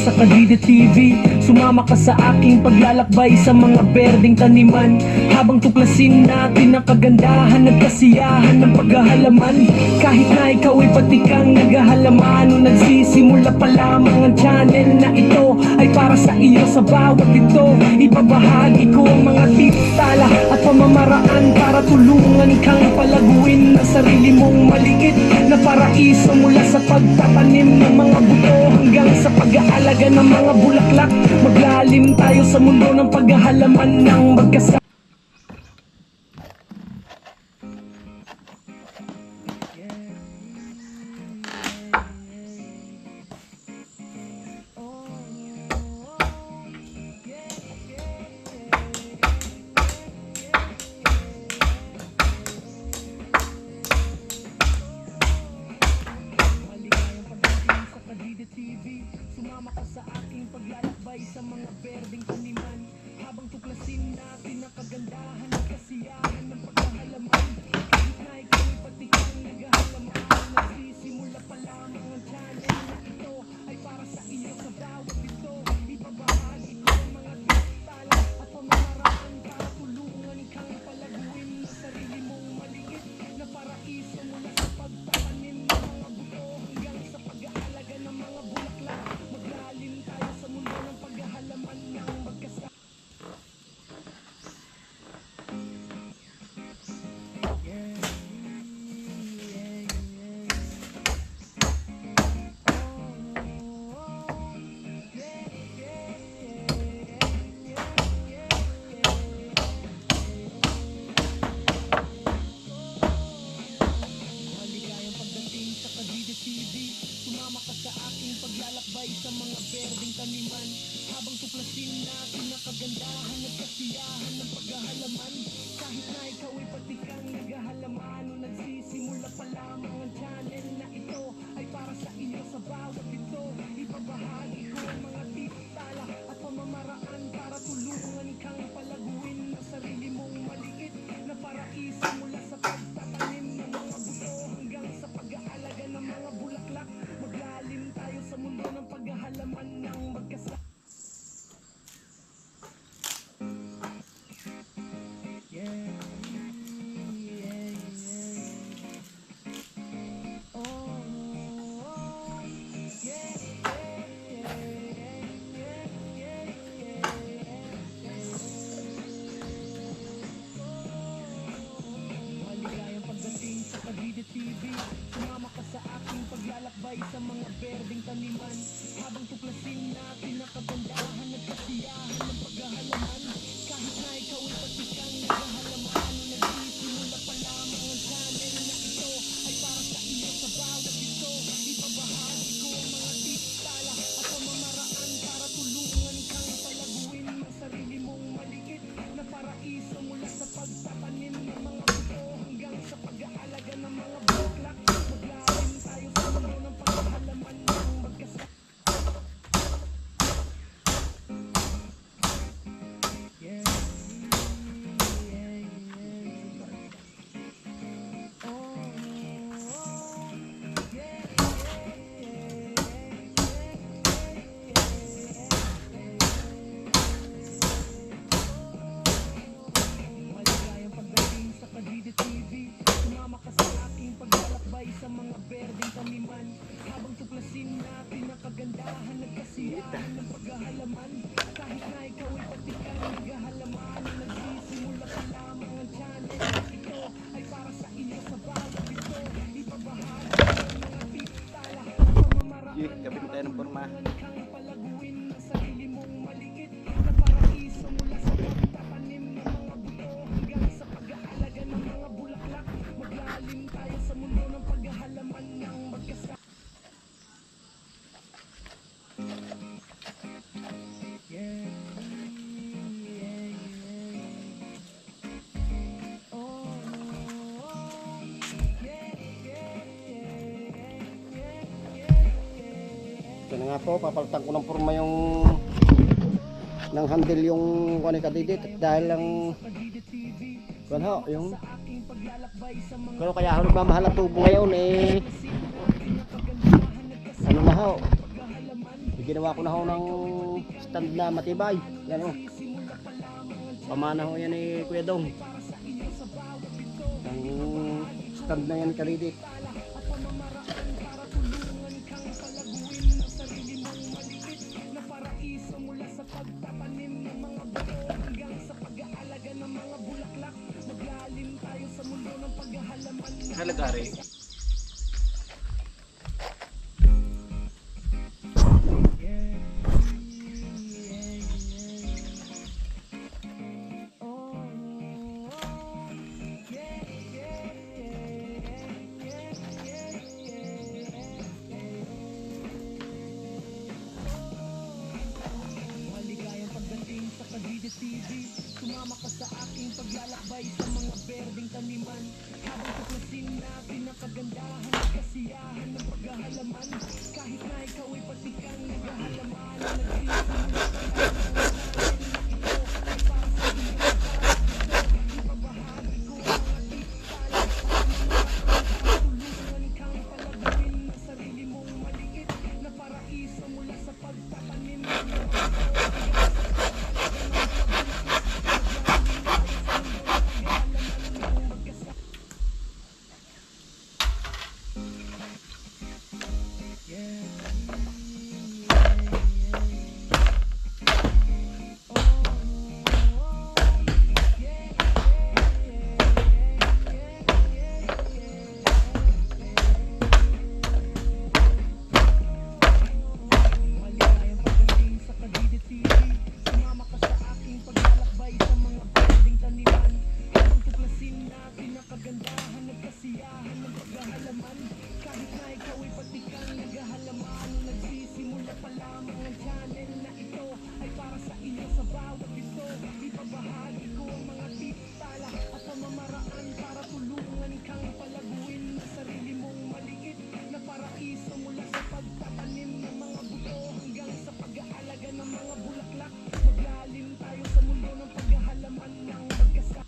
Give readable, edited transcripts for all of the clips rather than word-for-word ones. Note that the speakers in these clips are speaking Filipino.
Sa Kadide TV, sumama ka sa aking paglalakbay sa mga berdeng taniman, habang tuklasin natin ang kagandahan at kasiyahan ng paghahalaman. Kahit na ikaw ay patikang naghahalaman o nagsisimula pa lamang, ang channel na ito ay para sa iyo. Sa bawat ito, ibabahagi ko ang mga tips, tala at pamamaraan para tulungan kang palaguin ang sarili mong maliit na paraiso, mula sa pagtatanim ng mga buto hanggang sa pag-aalaga ng mga bulaklak. Maglalim tayo sa mundo ng paghahalaman ng magkasama. Sumama ka sa aking paglalakbay sa mga berdeng taniman, habang tuklasin natin ang kagandahan at kasiyahan ng paghahalaman. Kahit na ikaw ay patikang naghahalaman, nagsisimula pa lamang, ang channel na ito ay para sa iyo. Sa bawat ito, ibabahagi ko ang mga tips, tala at pamamaraan para tulungan kang palaguin ang sarili mong maliit na paraiso, mula sa pagtatanim ng mga buto hanggang sa pag-aalaga ng mga bulaklak. Maglalim tayo sa mundo ng paghahalaman ng magkasama. Sumama ka sa aking paglalakbay sa mga berdeng taniman, habang tuklasin natin ang kagandahan at kasiyahan ng paghahalaman. Kahit na ikaw ay patikang naghahalaman o nagsisimula pa lamang, ang channel na ito ay para sa iyo. Sa bawat ito, ibabahagi ko ang mga tips, tala at pamamaraan para tulungan kang palaguin ang sarili mong maliit na paraiso, mula sa pagtatanim ng mga buto hanggang sa pag-aalaga ng mga bulaklak. Maglalim tayo sa mundo ng paghahalaman ng magkasama. Kadide TV, sumama ka sa aking paglalakbay sa mga berdeng taniman, habang tuklasin natin ang kagandahan at kasiyahan ng paghahalaman. Kahit na ikaw ay patikang naghahalaman o nagsisimula pa lamang, ang channel na ito ay para sa iyo. Sa bawat ito, ibabahagi ko ang mga tips, tala at pamamaraan para tulungan kang palaguin ang sarili mong maliit na paraiso, mula sa pagtatanim ng mga buto hanggang sa pag-aalaga ng mga bulaklak. Maglalim tayo sa mundo ng paghahalaman ng magkasama. Sa mga berdeng taniman, habang tuklasin natin ang kagandahan at kasiyahan ng paghahalaman. Kahit na ikaw ay patikang naghahalaman o nagsisimula pa lamang, ang channel na ito ay para sa iyo. Sa bawat ito, ibabahagi ko ang mga tips, tala at pamamaraan para tulungan kang palaguin ang sarili mong maliit na paraiso, mula sa pagtatanim ng mga buto hanggang sa pag-aalaga ng mga bulaklak. Maglalim tayo sa mundo ng paghahalaman ng magkasama. Nga po, papalitan ko ng forma yung ng handle yung kuwan kadidit dahil lang kuwan ho, yung pero kaya ako nagmamahal ang tubo ngayon eh ano na ho, ginawa ko na ho ng stand na matibay. Yan ho, pamana ho yan eh Kuya Dong, ang stand na yan kadidit. Halagari. Maligayang pagdating sa Cavite TV. Sumama ka sa aking paglalakbay sa mga berdeng taniman. Habang tuklasin natin ang kagandahan at kasiyahan ng paghahalaman. Kahit na ikaw ay patikang naghahalaman, nagsisimula pa lang ang channel na ito ay para sa iyo sa bawat ito. Ipabahagi ko ang ating tala at pamamaraan. Tulungan kang palaguin ang sarili mong maliit na paraiso mula sa pagtatanim ng mga maligayang pagdating sa Cavite TV. Sumama ka sa aking paglalakbay sa mga berdeng taniman. Habang tuklasin natin ang kagandahan at kasiyahan ng paghahalaman. Kahit na ikaw ay patikang naghahalaman, nagsisimula pa lamang ang channel na ito ay para sa iyo sa bawat ito. Ipabahagi ko ang mga tips, tala at pamamaraan para tulungan kang palaguin ang sarili mong maliit na paraiso mula sa pagtatanim ng mga buto hanggang sa pag-aalaga ng mga bulaklak. Maglalim tayo sa mundo ng paghahalaman ng magkasama.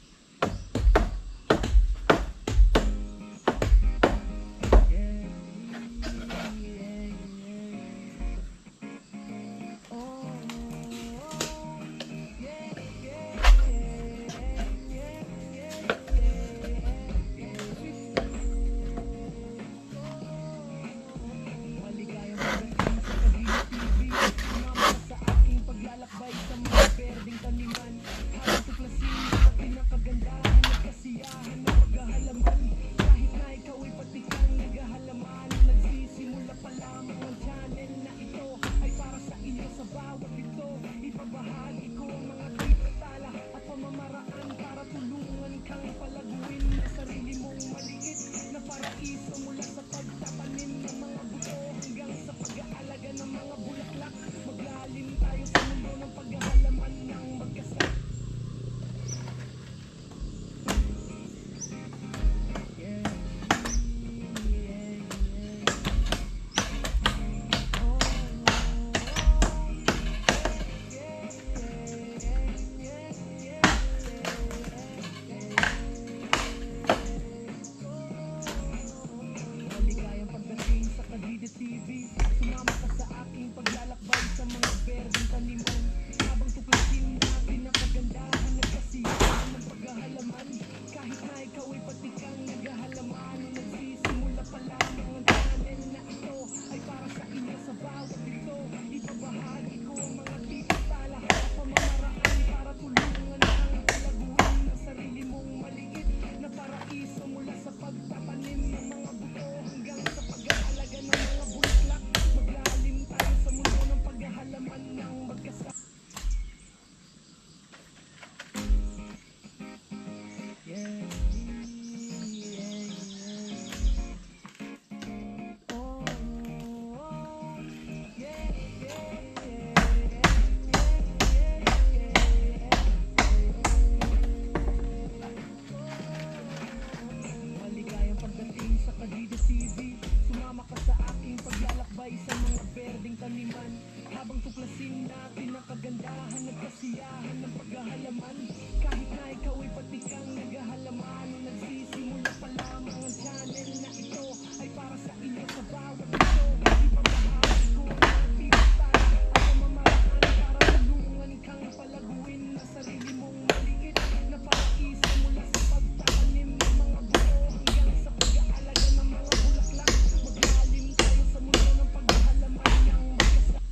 pinakagandahan at kasiyahan ng paghahalaman. Kahit na ikaw ay pati kang naghahalaman, nagsisimula pa lamang ang channel na ito ay para sa iyo sa bawat ito. Ibabahagi ko ang mga pista at pamamaraan para tulungan kang palaguin na sarili mong maliit na paraiso, mula sa pagtatanim ng mga buto hanggang sa pag-aalaga ng mga bulaklak. Maglalim tayo sa mundo ng paghahalaman ng magkasama.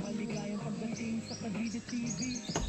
Maligayang pagdating sa Kadide TV.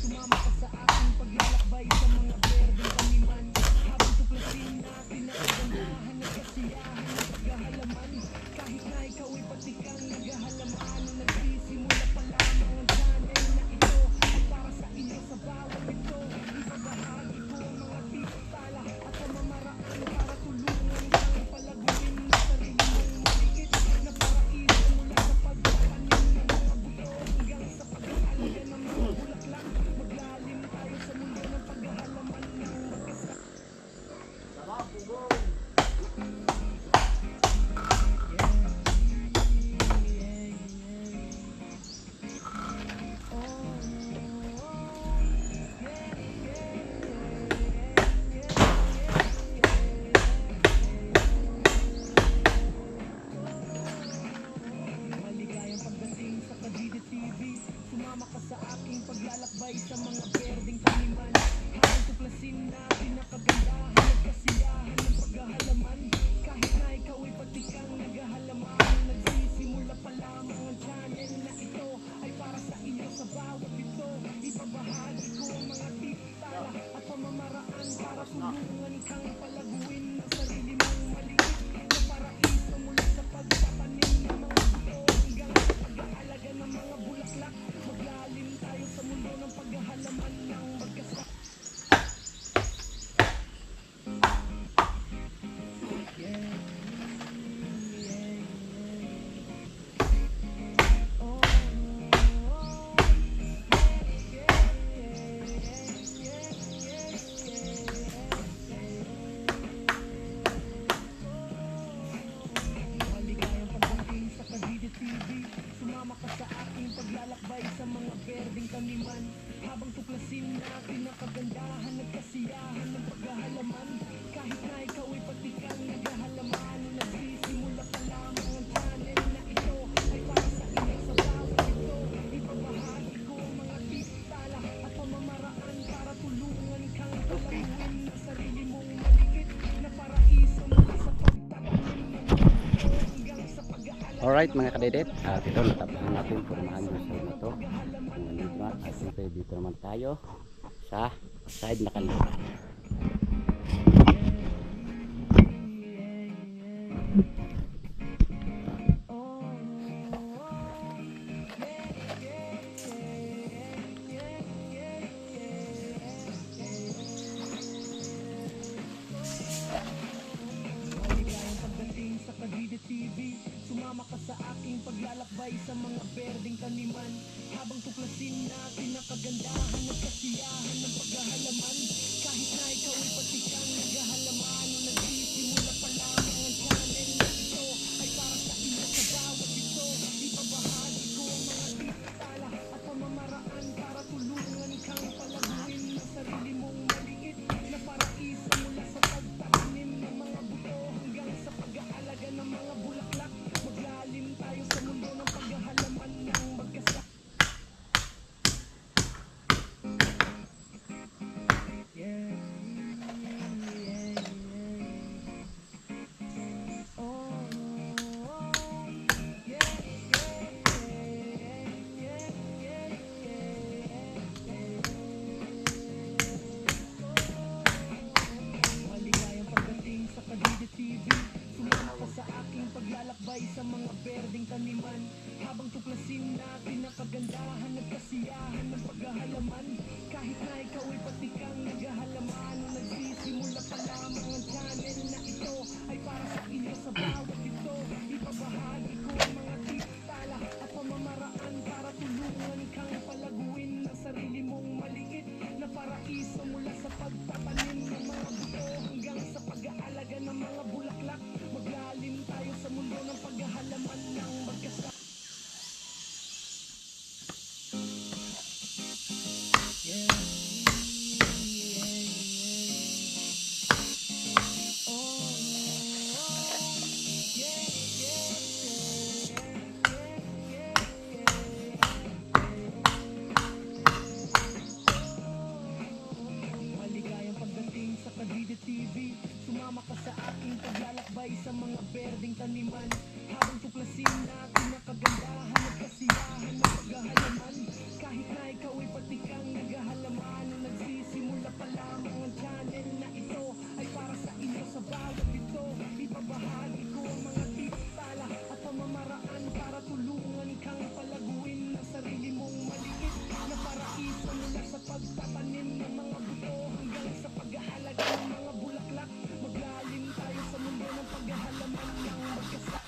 Sumama ka sa aking paglalakbay sa mga berdeng taniman, habang tuklasin natin ang kagandahan at kasiyahan ng paghahalaman. Kahit na ikaw ay pati kang naghahalaman, nagsisimula pa lamang ang channel na ito ay para sa iyo sa bawat ito. Ibabahagi ko ang mga pistala at pamamaraan para tulungan kang palaguin na sarili mong maliit na paraiso, mula sa pagtatanim ng mga buto hanggang sa pag-aalaga ng mga bulaklak. Maglalim tayo sa mundo ng paghahalaman ng magkasama. Maligayang pagdating sa Kadide TV. Sumama ka sa aking paglalakbay sa mga berdeng taniman, habang tuklasin natin ang kagandahan at kasiyahan ng paghahalaman. Kahit na ikaw ay pati kang naghahalaman, nagsisimula pa lamang ang channel na ito ay para sa iyo sa bawat ito. Ibabahagi ko ang mga pistala at pamamaraan para tulungan kang palaguin ang sarili mong maliit na paraiso, mula sa pagtatanim ng mga buto hanggang sa pag-aalaga ng mga bulaklak. Maglalim tayo sa mundo ng paghahalaman ng magkasama. Maligayang pagdating sa Kadide TV. Sumama ka sa aking paglalakbay sa mga berdeng taniman, habang tuklasin natin ang kagandahan at kasiyahan ng paghahalaman. Kahit na ikaw ay pati kang naghahalaman, nagsisimula pa lamang ang channel na ito ay para sa iyo sa bawat ito. Ibabahagi ko ang mga pistala at pamamaraan para tulungan kang palaguin na sarili mong maliit na paraiso, mula sa pagtatanim ng mga buto hanggang sa pag-aalaga. Alright mga kadidet, ito natapos natin formahan yung side na to. Ang nandito na, at siyempre dito naman tayo sa side na kanila. Maligayang pagdating sa Kadide TV. Sumama ka sa aking paglalakbay sa mga berdeng taniman, habang tuklasin natin ang kagandahan at kasiyahan ng paghahalaman. Kahit na ikaw ay pati kang naghahalaman, nagsisimula pa lamang ang channel na ito ay para sa iyo sa bawat ito. Ibabahagi ko ang mga pistala at pamamaraan para tulungan kang palaguin ang sarili mong maliit na paraiso, mula sa pagtatanim ng mga buto hanggang sa pag-aalaga ng mga bulaklak. Maglalim tayo sa mundo ng paghahalaman ng magkasama. paraiso mula sa pagtatanim ng mga buto hanggang sa pag-aalaga ng mga bulaklak. Maglalim tayo sa mundo ng paghahalaman ng magkasama. Maligayang pagdating sa Kadide TV. Sumama ka sa aking paglalakbay sa mga berdeng taniman. Habang tuklasin natin ang kagandahan at kasiyahan ng paghahalaman. Kahit na ikaw ay patikang naghahalaman, nung nagsisimula pa lamang ang channel na ito ay para sa inyo. Sa bawat ito, ibabahagi ko ang mga tips, tala at pamamaraan para tulungan kang palaguin ang sarili mong maliit na paraiso mula sa pagtatanim ng mga buto hanggang sa pag-aalaga ng mga bulaklak. Maglalim tayo sa mundo ng paghahalaman ng magkasama.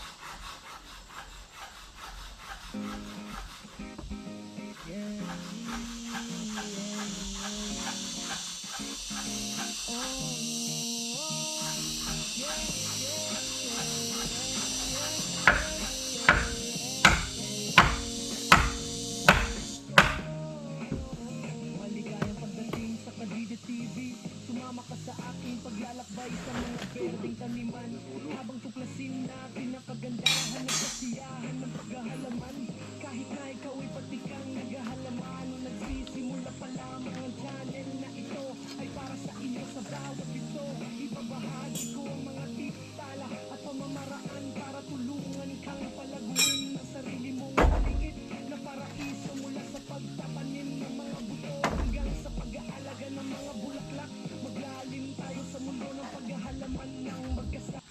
Maligayang pagdating sa Kadide TV. Sumama ka sa aking paglalakbay sa mga berdeng taniman. Habang tuklasin natin ang kagandahan at kasiyahan ng paghahalaman. Kahit na ikaw ay patikang naghahalaman, nung nagsisimula pa lamang ang channel na ito ay para sa inyo. Sa bawat ito, ibabahagi ko ang mga tips, tala at pamamaraan para tulungan kang palaguin ang sarili mong maliit na paraiso mula sa pagtatanim ng mga buto hanggang sa pag-aalaga ng mga bulaklak. Maglalim tayo sa mundo ng paghahalaman ng magkasama.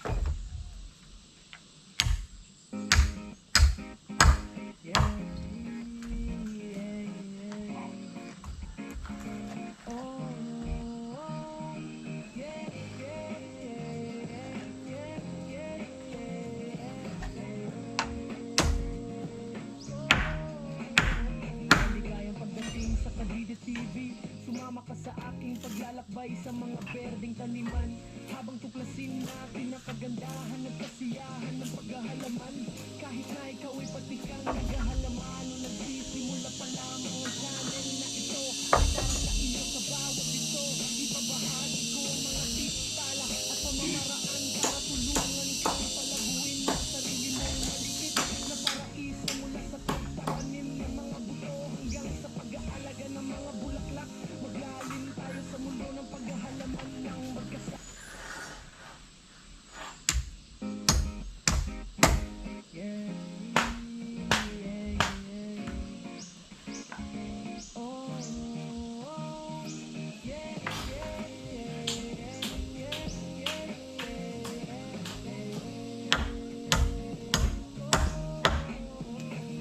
Maligayang pagdating sa Kadide TV. Sumama ka sa aking paglalakbay sa mga berdeng taniman. Habang tuklasin natin ang kagandahan at kasiyahan ng paghahalaman. Kahit na ikaw ay patikang naghahalaman, nung nagsisimula pa lamang ang channel na ito ay para sa iyo. Sa bawat ito, ibabahagi ko ang mga tips, tala at pamamaraan para tulungan kang palaguin ang sarili mong maliit na paraiso mula sa pagtatanim ng mga buto hanggang sa pag-aalaga ng mga bulaklak. Maglalim tayo sa mundo ng paghahalaman ng magkasama.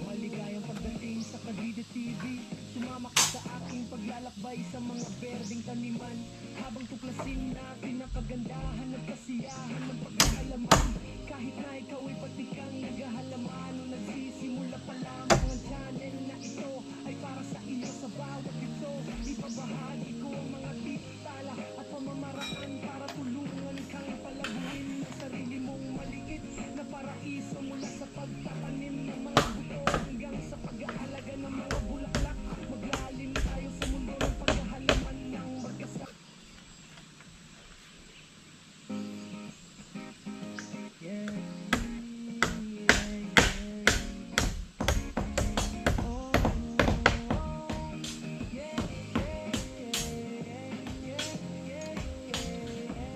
Maligayang pagdating sa Kadide TV. Sumama ka sa aking paglalakbay sa mga berdeng taniman. Habang tuklasin natin ang kagandahan at kasiyahan ng paghahalaman. Kahit na ikaw ay patikang naghahalaman, nung nagsisimula pa lamang ang channel na ito ay para sa iyo. Sa bawat ito, ibabahagi ko ang mga tips, tala at pamamaraan para tulungan kang palaguin ang sarili mong maliit na paraiso mula sa pagtatanim ng mga buto hanggang sa pag-aalaga ng mga bulaklak. Maglalim tayo sa mundo ng paghahalaman ng magkasama.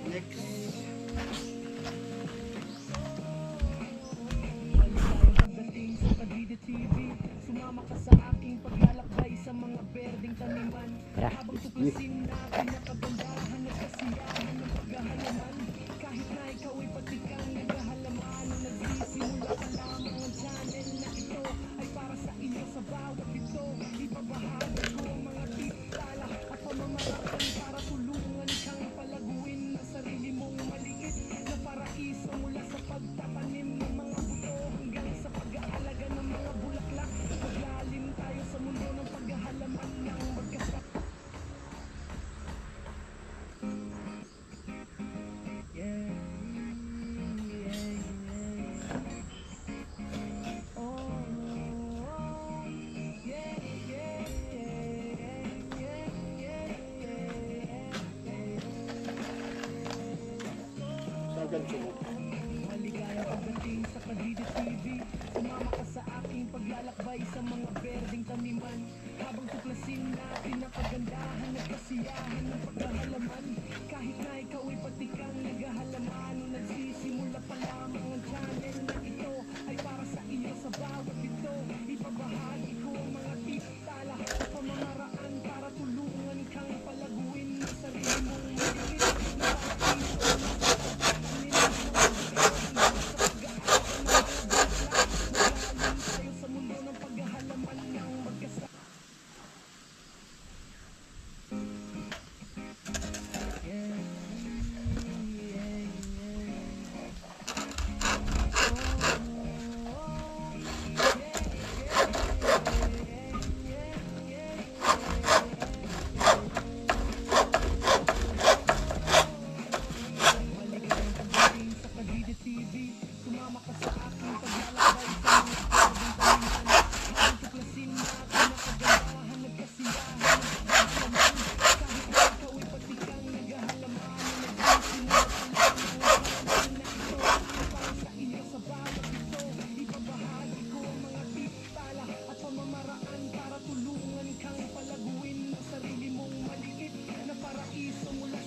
Next. Maligayang pagdating sa Kadide TV. Sumama ka sa aking paglalakbay sa mga berdeng taniman. Habang tuklasin natin ang kagandahan at kasiyahan ng paghahalaman. Kahit na ikaw ay patikang naghahalaman, nung nagsisimula pa lamang ang channel na ito ay para sa iyo. Sa bawat ito, ibabahagi ko ang mga tips, tala at pamamaraan para tulungan kang palaguin ang sarili mong maliit na paraiso mula sa pagtatanim ng mga buto hanggang sa pag-aalaga ng mga bulaklak. Maglalim tayo sa mundo ng paghahalaman ng magkasama. kagandahan at kasiyahan ng paghahalaman. Kahit na ikaw ay pati kang naghahalaman, nagsisimula pa lamang ang channel na ito ay para sa iyo. Sa bawat ito, ibabahagi ko ang mga tips, tala at pamamaraan para tulungan kang palaguin ang sarili mong maligit na paraiso na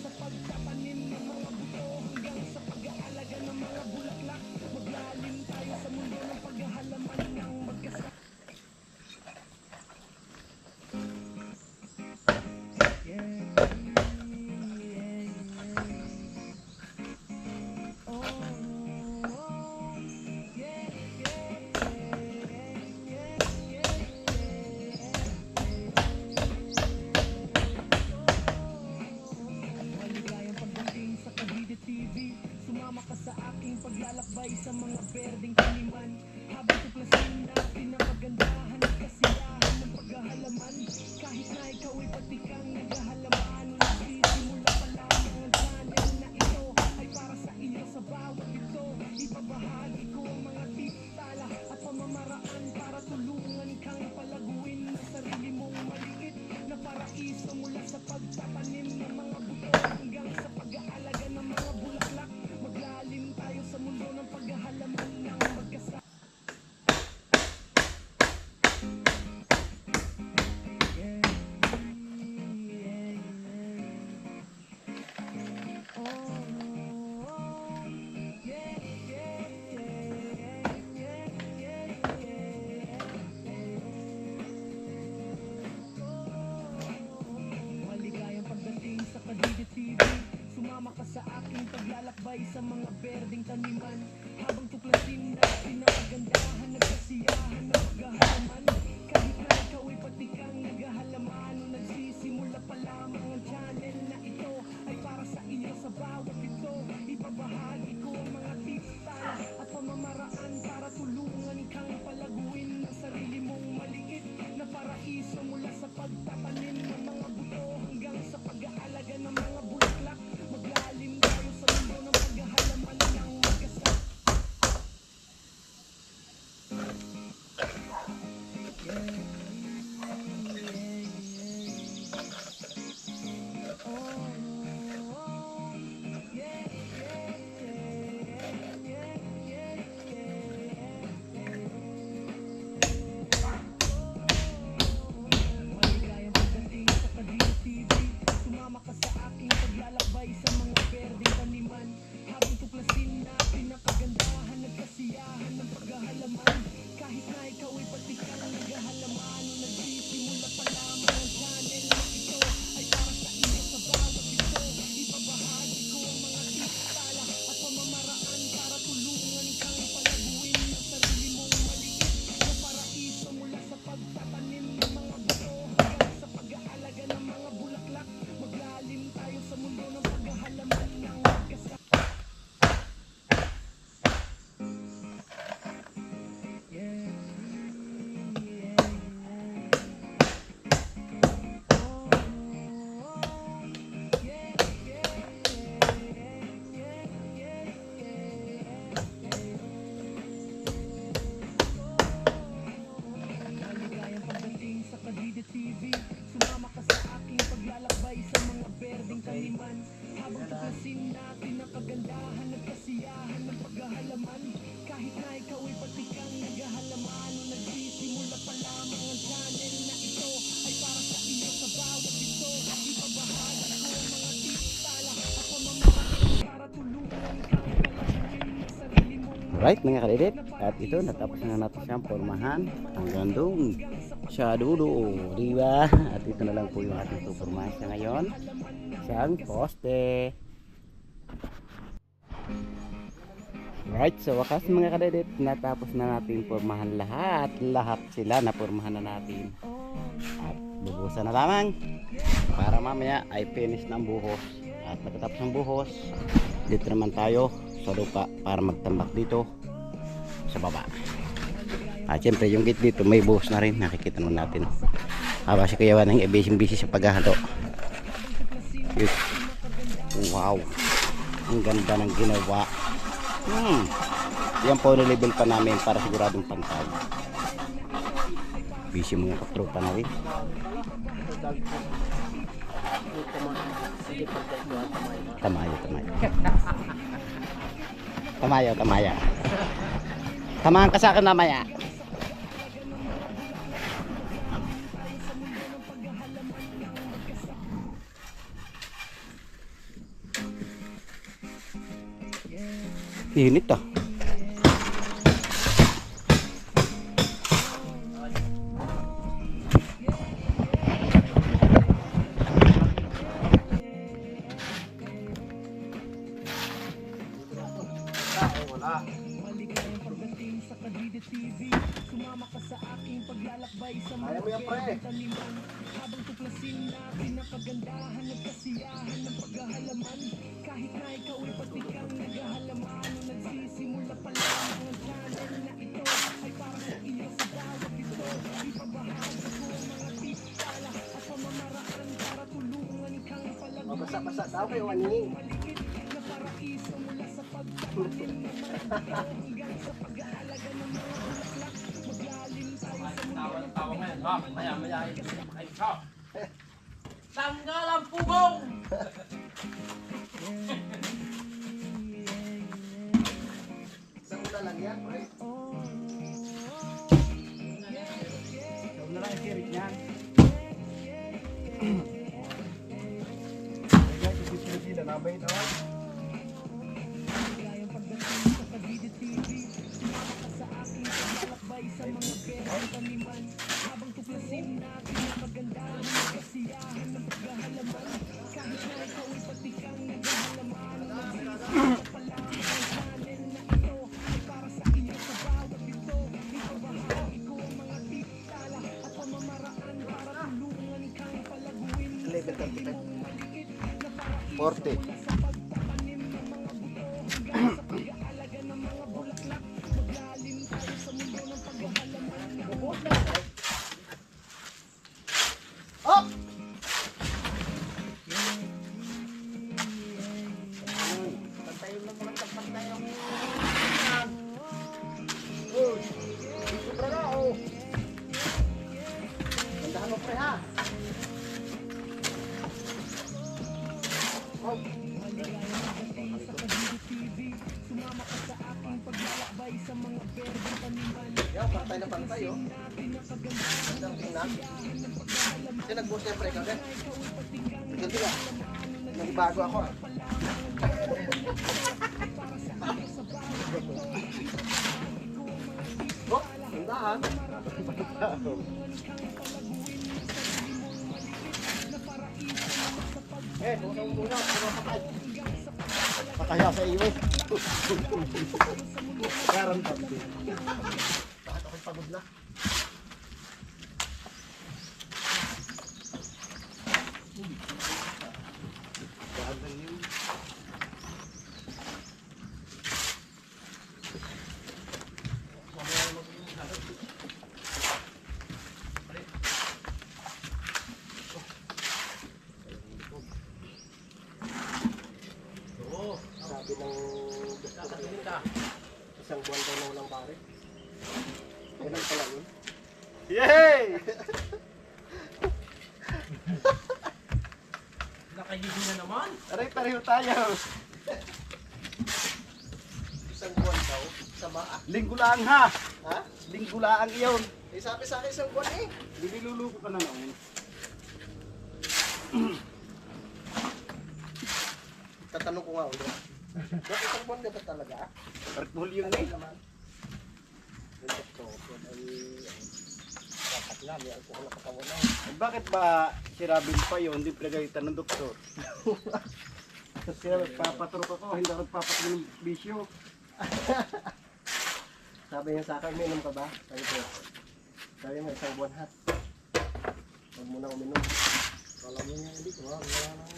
sa pagtatanim ng mga hanggang sa pag-aalaga ng mga bulaklak. Magaling tayo sa mundo ng paghahalaman ng magkasama. Maligayang pagdating sa Kadide TV. Sumama ka sa aking paglalakbay sa mga pwedeng talihan. Habang tuklasin natin ang kagandahan at kasiyahan ng paghahalaman. Kahit na ikaw ay pati kang naghahalaman, nagsisimula pa lamang ang channel na ito ay para sa iyo. Sa bawat ito, ibabahagi ko ang mga tips, tala at pamamaraan para tulungan kang palaguin ang sarili mong maliit na paraiso, mula sa pagtatanim ng mga buto hanggang sa pag-aalaga ng mga bulaklak. Maglalim tayo sa mundo ng paghahalaman ng magkasama. Maligayang pagdating sa Kadide TV. Sumama ka sa aking paglalakbay sa mga berdeng taniman. Habang tuklasin natin ang kagandahan at kasiyahan ng paghahalaman. Kahit na ikaw ay pati kang naghahalaman, nagsisimula pa lamang ang channel na ito ay para sa iyo. Sa bawat ito, ibabahagi ko ang mga tips, tala at pamamaraan para tulungan kang palaguin ang sarili mong maliit na paraiso, mula sa pagtatanim ng mga buto hanggang sa pag-aalaga ng mga bulaklak. Maglalim tayo sa mundo ng paghahalaman ng magkasama. Maligayang pagdating sa Kadide TV. Sumama ka sa aking paglalakbay sa mga berdeng taniman. Habang tuklasin natin ang kagandahan at kasiyahan ng paghahalaman. Kahit na ikaw ay pati kang naghahalaman, nagsisimula pa lamang ang channel na ito ay para sa iyo. Sa bawat ito, ibabahagi ko ang mga tips, tala at pamamaraan para tulungan kang palaguin ang sarili mong maliit na paraiso, mula sa pagtatanim ng mga buto hanggang sa pag-aalaga ng mga bulaklak. Maglalim tayo sa mundo ng paghahalaman ng magkasama. Maligayang pagdating sa Kadide TV. Sumama ka sa aking paglalakbay sa mga berdeng taniman. Habang tuklasin natin ang kagandahan at kasiyahan ng paghahalaman. Kahit na ikaw ay pati kang naghahalaman, nagsisimula pa lamang ang channel na ito ay para sa iyo. Sa bawat ito, ibabahagi ko ang mga tips, tala at pamamaraan para tulungan kang palaguin ang sarili mong maliit na paraiso, mula sa pagtatanim ng mga buto hanggang sa pag-aalaga ng mga bulaklak. Maglalim tayo sa mundo ng paghahalaman ng magkasama. Maligayang pagdating sa Kadide TV. Sumama ka sa aking paglalakbay sa mga berdeng taniman. Habang tuklasin natin ang kagandahan at kasiyahan ng paghahalaman. Kahit na ikaw ay pati kang naghahalaman, nagsisimula pa lamang ang channel na ito ay para sa iyo. Sa bawat ito, Right mga kadidit, at ito natapos na natin siyang pormahan hanggang doon sa dulo, di ba? At ito na lang po yung ating tupormahan sa ngayon, isang poste. Right, so wakas mga kadidit, natapos na natin pormahan lahat sila na pormahan na natin. At bubusan na lamang para mamaya ay finish ng buhos. At pagkatapos ng buhos, dito naman tayo sa lupa para magtambak dito sa baba. At syempre yung gate dito may buhos na rin, nakikita naman natin. Si Kuya Wanang busy sa paghahalo. Wow, ang ganda ng ginawa. Yan po level pa namin para siguradong pantay. Busy mga katropa natin. Tamayo. Tamahan ka sa akin mamaya. Init ah. Maligayang pagdating sa Kadide TV. Sumama ka sa aking paglalakbay sa mga berdeng taniman. Habang tuklasin natin ang kagandahan at kasiyahan ng paghahalaman. Kahit na ikaw ay patikang naghahalaman, nung nagsisimula pa lang ang channel na ito ay para sa iyo sa bawat ito. Ipabahagi ko ang mga pitala at pamamaraan para tulungan kang palaguin. Basa daw kayo ani. Maligid na paraiso mula sa pagtatanim ng mga buto hanggang sa pag-aalaga ng mga bulaklak. Maglalim tayo sa mundo ng paghahalang. Tanggal ang pugong! Isang una lang yan, pre. Isang una lang yung sirit niyan. Maligayang pagdating sa Kadide TV. Sumama ka sa aking paglalakbay sa mga berdeng taniman. Habang tuklasin natin ang kagandahan at kasiyahan ng paghahalaman. Kahit na ikaw ay patikang naghahalaman, nagsisimula pa lang ang channel na ito ay para sa iyo sa bawat ito. Ipabahagi ko ang mga pitala at pamamaraan para tulungan kang palaguin. Level 30. Mong maliit na paraiso 40. mula sa pagtatanim ng mga buto hanggang sa pag-aalaga ng mga bulaklak. Maglalim tayo sa mundo ng paghahalaman. Oh! Pantayin mo mga pantay yung sobra na oh. Tandahan mo pre ha. Oh. Maligayang pagdating sa Kadide TV. Sumama ka sa aking paglalakbay sa mga berdeng taniman. Yo, pantay na pantay oh. Natin ang kagandahan Ang tingnan. ng paghahalaman. Kasi nag-boost na pre kagad. Ikaw ay patikang Ganti ba? Nagbago ako ah. Oh, tandahan. Muna, patay. Pataya sa iyo eh. Karan pati. Bakit ako'y pagod na? Sabi ng isang buwan daw na walang pare. Kailan pala yun? Yay! Nakagising na naman. Aray, pareho tayo. Isang buwan daw sa baa. Linggo lang ha. Ha? Linggo lang iyon. Eh sabi sa akin isang buwan eh. Niluluko ka na naman. Tatanong ko nga ulit. Bakit isang buwan ka ba talaga? Karpul yun eh. Yung doktor, yun ay dapat nga, may alcohol na katawan na. Bakit ba si Robin pa yun, hindi pinagalitan ng doktor? Kasi papaturok ako, hindi ako nagpapatulong ng bisyo. Sabi niya sa akin, uminom ka ba? Sabi mo, isang buwan ha. Huwag mo na uminom. Alam mo niya, hindi ko ha. Wala nang...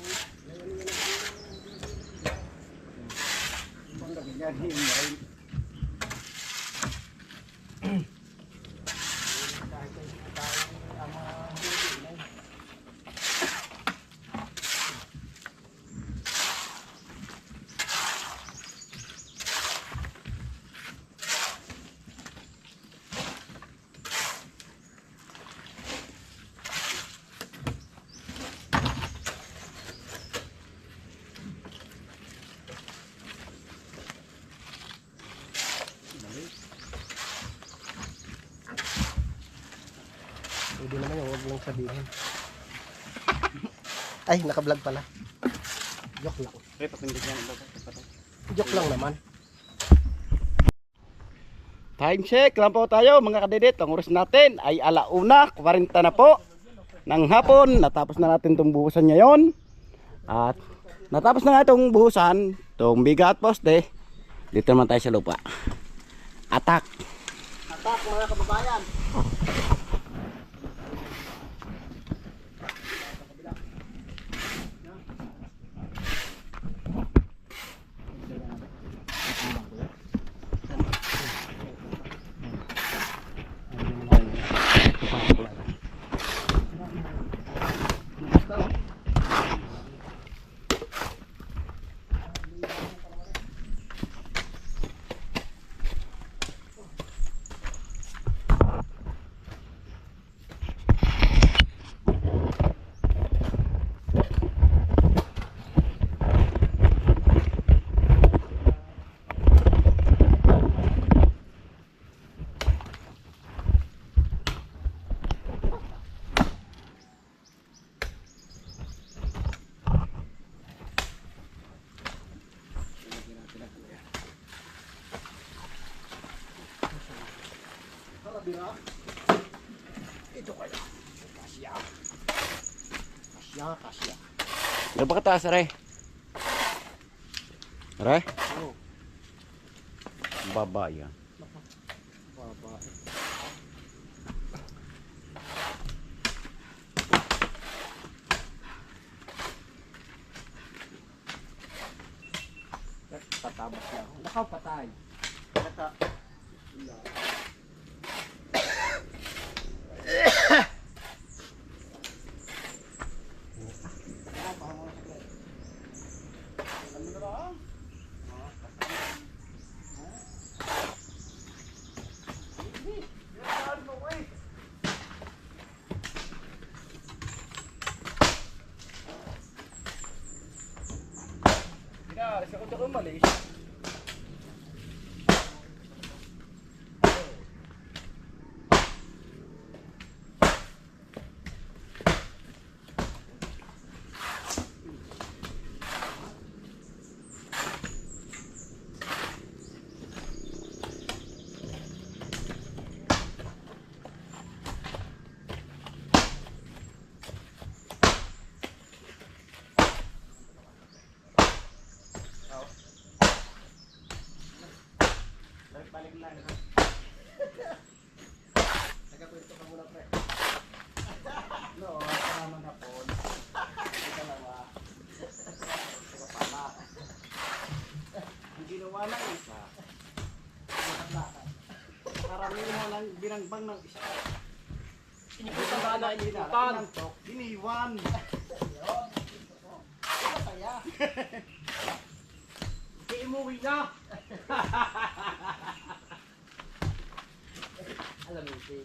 Ibang nagigyan, hindi. Pwede naman yung huwag lang sabihin. Ay, naka-vlog pala. Joke lang. Joke lang naman. Time check lang po tayo mga kadidit. Ang oras natin ay 1:40 na po ng hapon. Natapos na natin itong buhusan ngayon. At natapos na nga itong buhusan, itong biga at poste. Dito naman tayo sa lupa. Attack! Attack mga kababayan! Ito kaya. Kasya. Kasya. Ano ba kataas, Aray? Aray? Oo. Baba yan. Baba. Tatabas lang. Nakapatay. Kasi ako umalis. Balik lang ha. Nagkakwento ka muna pre. No, kasama na po. Dalawa. Kapala. Ang ginawa ng isa. Nakatlakan. Karamihan mo lang binangbang ng isa. Iniputan ba na iniputan? Inantok. Iniwan. Masaya. Iimuwi na! Alam mo siya.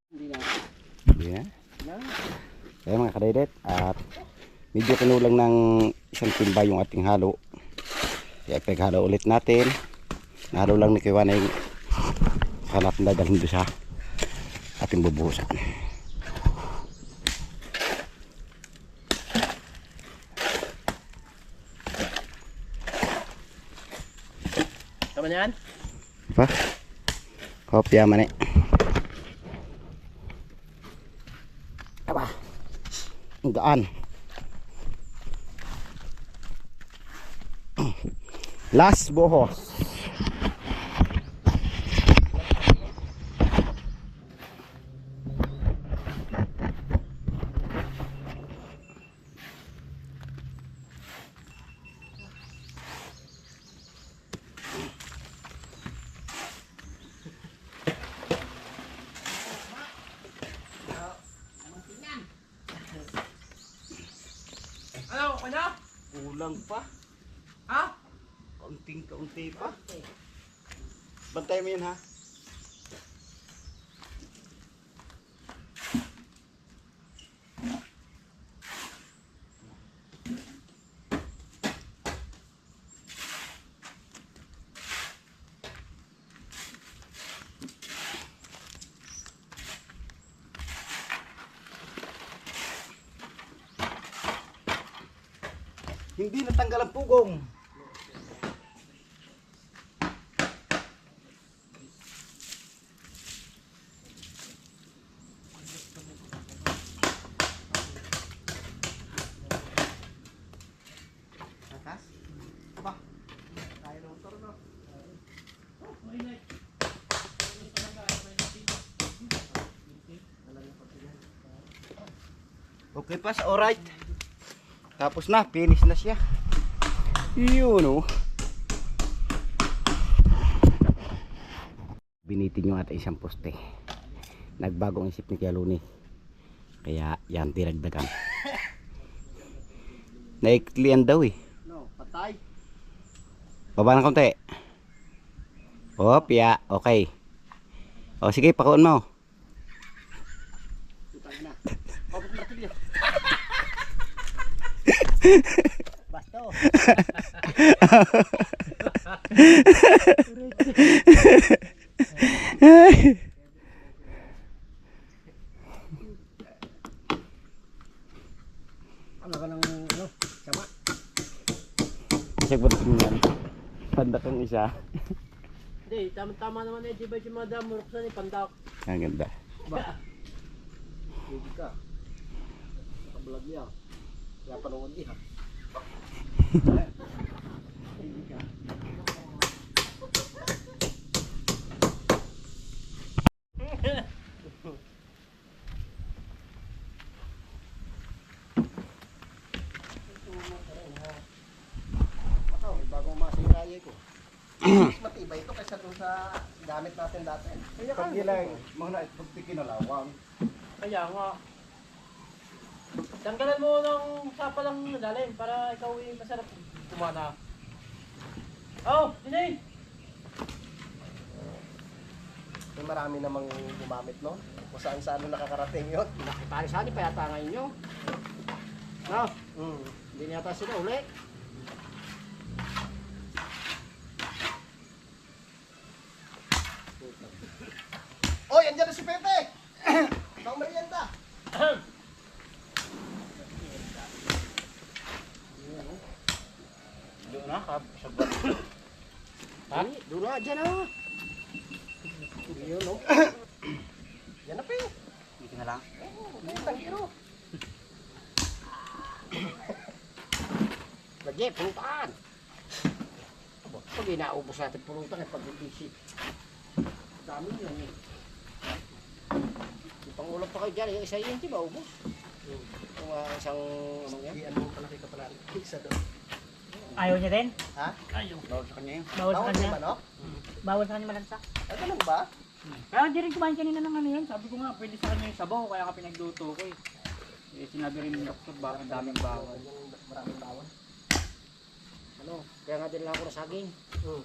Hindi na. Kaya mga kadaydet, at medyo kinulang ng isang timba yung ating halo. Kaya paghalo ulit natin. Nahalo lang ni Kiwanay saka natin dadalhin doon sa ating bubuhusan. Tama na yan? Pa? Kopya man eh. Aba. Ang gaan. Last buhos. Ano? Okay na? Kulang pa. Ha? Kaunting-kaunti pa. Bantay mo yun ha. Hindi natanggal ang pugong. Atas? Apa? Tayo ng motor no? Okay pas, alright. Tapos na, finish na siya. Yun oh. Binitin yung ating isang poste. Nagbagong isip ni Kialuni. Kaya yan, dinagdagan. Naiklian daw eh. No, patay. Baba ng konti. Hop, ya, okay. O sige, pakuan mo. Putang na. Pabot martilyo. Basto. Ano ka ng ano? Sama. Check ba ito yan? Pandak ang isa. Hindi, tama naman eh. Di ba yung madam? Muruksan eh, pandak. Ang ganda. Ba? Hindi ka. Nakablog niya. Kaya panood niya. Bagong masiraya ko. Mas matibay ito kaysa doon sa gamit natin dati. Pag ilang, mga pagtikin na lawang. Kaya nga. Tanggalan mo ng sapa lang lalim para ikaw ay masarap kumana. Oh, Dinay! May marami namang gumamit, no? Kung saan saan nakakarating yun. Nakipalisani pa yata ngayon nyo. No, Hmm. hindi na yata sila uli. Oy, andyan na si Pepe! Pang merienda! Doon na, sabat. Ha? Doon na, dyan na. Yun, no? Yan na, Pe. Dito na lang. Yan, tangiro. Lagi, pulutan. Pag inaubos natin pulutan, pag hindi si... Dami yan eh. Yung pangulam pa kayo dyan, yung isa yun, di ba, ubos? Yung isang, ano yan? Iyan mo pala kay Kapalan. Isa doon. Ayaw niya din? Ha? Bawal sa kanya yun. Bawal sa Tawag kanya? yung manok? Bawal sa kanya malansa? Ah, ganun ba? Kaya hindi rin kumain kanina ng ano yun. Sabi ko nga, pwede sa kanya yung sabaw, kaya ka pinagluto ko eh. Eh, sinabi rin ng doktor, baka ang daming bawal. Yung maraming bawal. Ano, kaya nga din lang ako na saging. Hmm.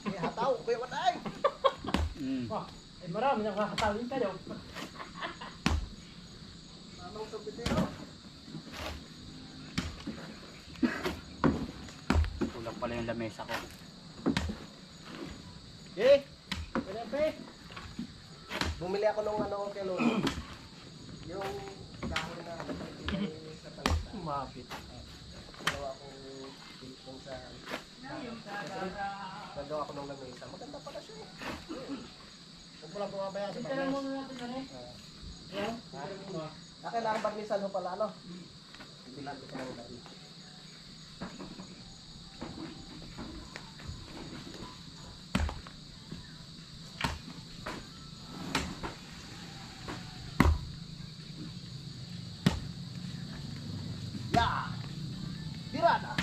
May hataw, kuya matay! Eh, marami nakakatawin kayo. Kulang pala yung lamesa ko. Eh, pe. Bumili ako ng ano kay Lolo. Yung dahon na sa palita. Umapit. Gagawa akong tilipong sa... Gagawa ko ng lamesa. Maganda pala siya. Huwag mo lang bumabaya sa barnis. Kailangan barnisan ho pala, ano? Bilang ko ng barnis. Ya! Birada!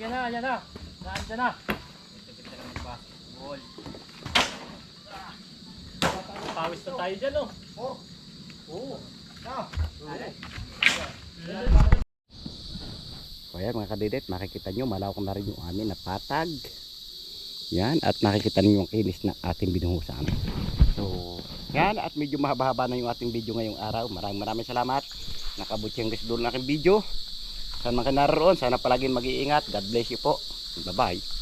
Yan na, yan na. Nandyan na. Ito na mag-basketball. Pawis na tayo dyan, oh. Oh! Oo! Ah! So ayan mga kadidet, makikita nyo malawak na rin yung amin na patag. Yan, at nakikita nyo yung kinis na ating binuhusan. So, yan, at medyo mahaba-haba na yung ating video ngayong araw. Maraming salamat. Nakabutsi ang gusto doon ng aking video. Saan man kayo naroon, sana palaging mag-iingat. God bless you po. Bye-bye.